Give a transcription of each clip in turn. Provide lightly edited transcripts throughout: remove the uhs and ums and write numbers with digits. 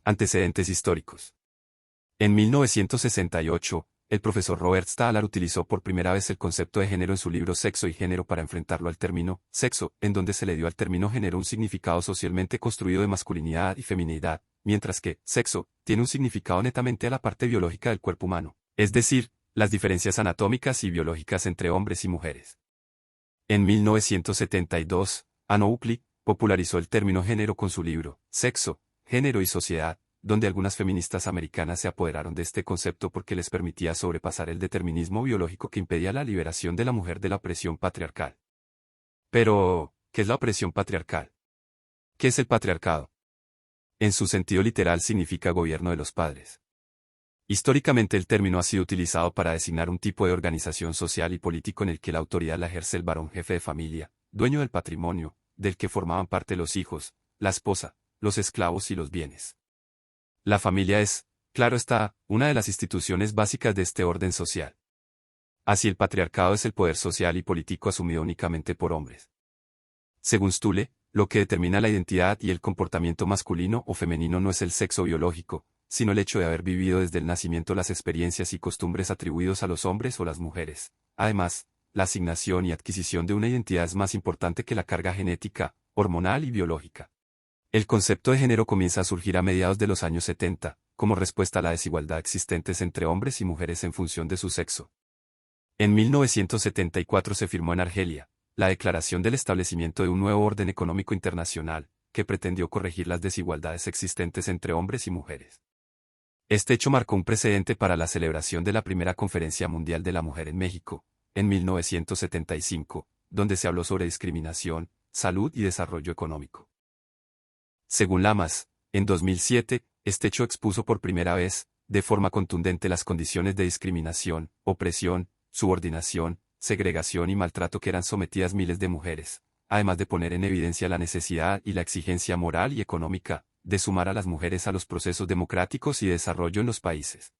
Antecedentes históricos. En 1968, el profesor Robert Stahler utilizó por primera vez el concepto de género en su libro Sexo y Género para enfrentarlo al término sexo, en donde se le dio al término género un significado socialmente construido de masculinidad y feminidad, mientras que sexo tiene un significado netamente a la parte biológica del cuerpo humano, es decir, las diferencias anatómicas y biológicas entre hombres y mujeres. En 1972, Anna Oakley popularizó el término género con su libro Sexo, Género y Sociedad, donde algunas feministas americanas se apoderaron de este concepto porque les permitía sobrepasar el determinismo biológico que impedía la liberación de la mujer de la opresión patriarcal. Pero, ¿qué es la opresión patriarcal? ¿Qué es el patriarcado? En su sentido literal significa gobierno de los padres. Históricamente el término ha sido utilizado para designar un tipo de organización social y político en el que la autoridad la ejerce el varón jefe de familia, dueño del patrimonio, del que formaban parte los hijos, la esposa, los esclavos y los bienes. La familia es, claro está, una de las instituciones básicas de este orden social. Así el patriarcado es el poder social y político asumido únicamente por hombres. Según Stulle, lo que determina la identidad y el comportamiento masculino o femenino no es el sexo biológico, sino el hecho de haber vivido desde el nacimiento las experiencias y costumbres atribuidos a los hombres o las mujeres. Además, la asignación y adquisición de una identidad es más importante que la carga genética, hormonal y biológica. El concepto de género comienza a surgir a mediados de los años 70, como respuesta a la desigualdad existentes entre hombres y mujeres en función de su sexo. En 1974 se firmó en Argelia, la Declaración del Establecimiento de un Nuevo Orden Económico Internacional, que pretendió corregir las desigualdades existentes entre hombres y mujeres. Este hecho marcó un precedente para la celebración de la primera Conferencia Mundial de la Mujer en México, en 1975, donde se habló sobre discriminación, salud y desarrollo económico. Según Lamas, en 2007, este hecho expuso por primera vez, de forma contundente las condiciones de discriminación, opresión, subordinación, segregación y maltrato que eran sometidas miles de mujeres, además de poner en evidencia la necesidad y la exigencia moral y económica, de sumar a las mujeres a los procesos democráticos y de desarrollo en los países.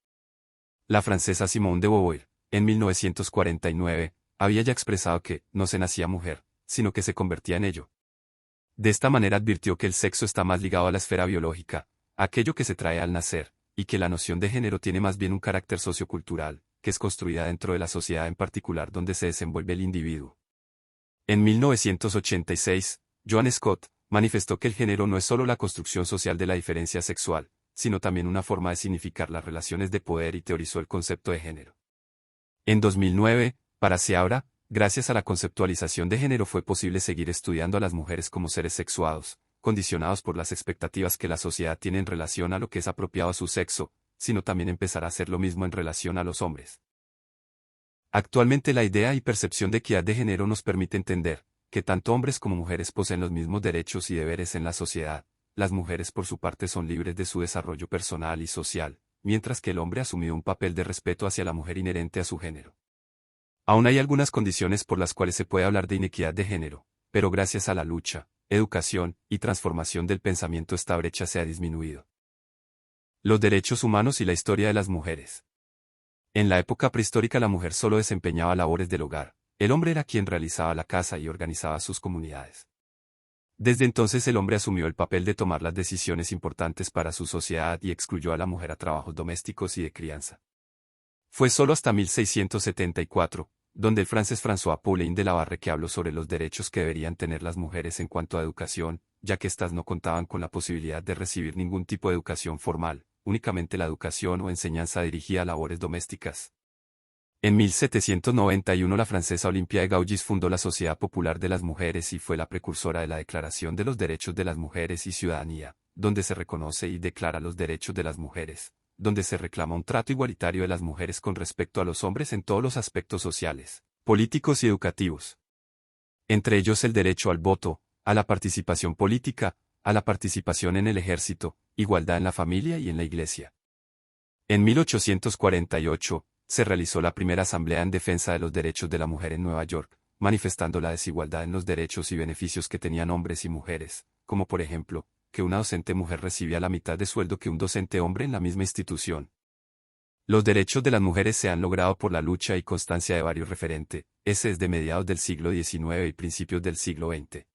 La francesa Simone de Beauvoir, en 1949, había ya expresado que no se nacía mujer, sino que se convertía en ello. De esta manera advirtió que el sexo está más ligado a la esfera biológica, aquello que se trae al nacer, y que la noción de género tiene más bien un carácter sociocultural, que es construida dentro de la sociedad en particular donde se desenvuelve el individuo. En 1986, Joan Scott manifestó que el género no es solo la construcción social de la diferencia sexual, sino también una forma de significar las relaciones de poder y teorizó el concepto de género. En 2009, para Seabra, gracias a la conceptualización de género fue posible seguir estudiando a las mujeres como seres sexuados, condicionados por las expectativas que la sociedad tiene en relación a lo que es apropiado a su sexo, sino también empezar a hacer lo mismo en relación a los hombres. Actualmente la idea y percepción de equidad de género nos permite entender que tanto hombres como mujeres poseen los mismos derechos y deberes en la sociedad. Las mujeres por su parte son libres de su desarrollo personal y social, mientras que el hombre ha asumido un papel de respeto hacia la mujer inherente a su género. Aún hay algunas condiciones por las cuales se puede hablar de inequidad de género, pero gracias a la lucha, educación y transformación del pensamiento esta brecha se ha disminuido. Los derechos humanos y la historia de las mujeres. En la época prehistórica la mujer solo desempeñaba labores del hogar, el hombre era quien realizaba la caza y organizaba sus comunidades. Desde entonces el hombre asumió el papel de tomar las decisiones importantes para su sociedad y excluyó a la mujer a trabajos domésticos y de crianza. Fue solo hasta 1674, donde el francés François Poulain de la Barre que habló sobre los derechos que deberían tener las mujeres en cuanto a educación, ya que éstas no contaban con la posibilidad de recibir ningún tipo de educación formal, únicamente la educación o enseñanza dirigida a labores domésticas. En 1791 la francesa Olympia de Gauguis fundó la Sociedad Popular de las Mujeres y fue la precursora de la Declaración de los Derechos de las Mujeres y Ciudadanía, donde se reconoce y declara los derechos de las mujeres, donde se reclama un trato igualitario de las mujeres con respecto a los hombres en todos los aspectos sociales, políticos y educativos. Entre ellos el derecho al voto, a la participación política, a la participación en el ejército, igualdad en la familia y en la iglesia. En 1848, se realizó la primera asamblea en defensa de los derechos de la mujer en Nueva York, manifestando la desigualdad en los derechos y beneficios que tenían hombres y mujeres, como por ejemplo, que una docente mujer recibía la mitad de sueldo que un docente hombre en la misma institución. Los derechos de las mujeres se han logrado por la lucha y constancia de varios referentes, ese es de mediados del siglo XIX y principios del siglo XX.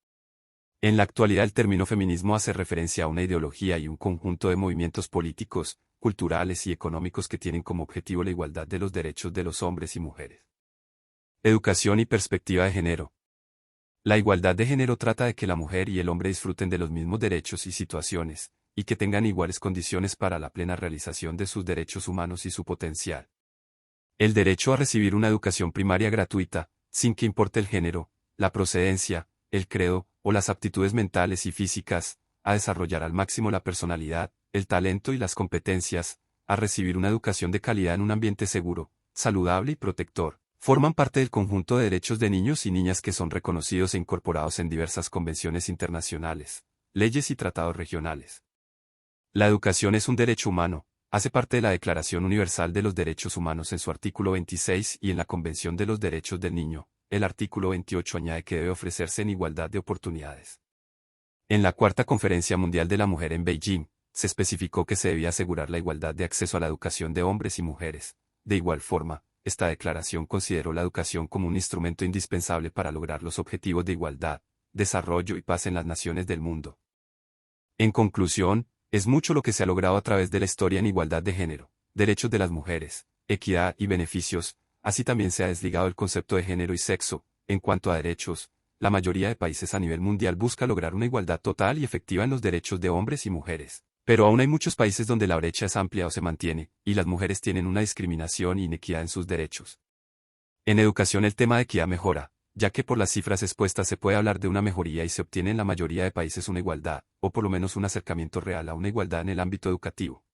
En la actualidad el término feminismo hace referencia a una ideología y un conjunto de movimientos políticos, culturales y económicos que tienen como objetivo la igualdad de los derechos de los hombres y mujeres. Educación y perspectiva de género. La igualdad de género trata de que la mujer y el hombre disfruten de los mismos derechos y situaciones, y que tengan iguales condiciones para la plena realización de sus derechos humanos y su potencial. El derecho a recibir una educación primaria gratuita, sin que importe el género, la procedencia, el credo, o las aptitudes mentales y físicas, a desarrollar al máximo la personalidad, el talento y las competencias, a recibir una educación de calidad en un ambiente seguro, saludable y protector, forman parte del conjunto de derechos de niños y niñas que son reconocidos e incorporados en diversas convenciones internacionales, leyes y tratados regionales. La educación es un derecho humano, hace parte de la Declaración Universal de los Derechos Humanos en su artículo 26 y en la Convención de los Derechos del Niño. El artículo 28 añade que debe ofrecerse en igualdad de oportunidades. En la Cuarta Conferencia Mundial de la Mujer en Beijing, se especificó que se debía asegurar la igualdad de acceso a la educación de hombres y mujeres. De igual forma, esta declaración consideró la educación como un instrumento indispensable para lograr los objetivos de igualdad, desarrollo y paz en las naciones del mundo. En conclusión, es mucho lo que se ha logrado a través de la historia en igualdad de género, derechos de las mujeres, equidad y beneficios. Así también se ha desligado el concepto de género y sexo. En cuanto a derechos, la mayoría de países a nivel mundial busca lograr una igualdad total y efectiva en los derechos de hombres y mujeres. Pero aún hay muchos países donde la brecha es amplia o se mantiene, y las mujeres tienen una discriminación e inequidad en sus derechos. En educación el tema de equidad mejora, ya que por las cifras expuestas se puede hablar de una mejoría y se obtiene en la mayoría de países una igualdad, o por lo menos un acercamiento real a una igualdad en el ámbito educativo.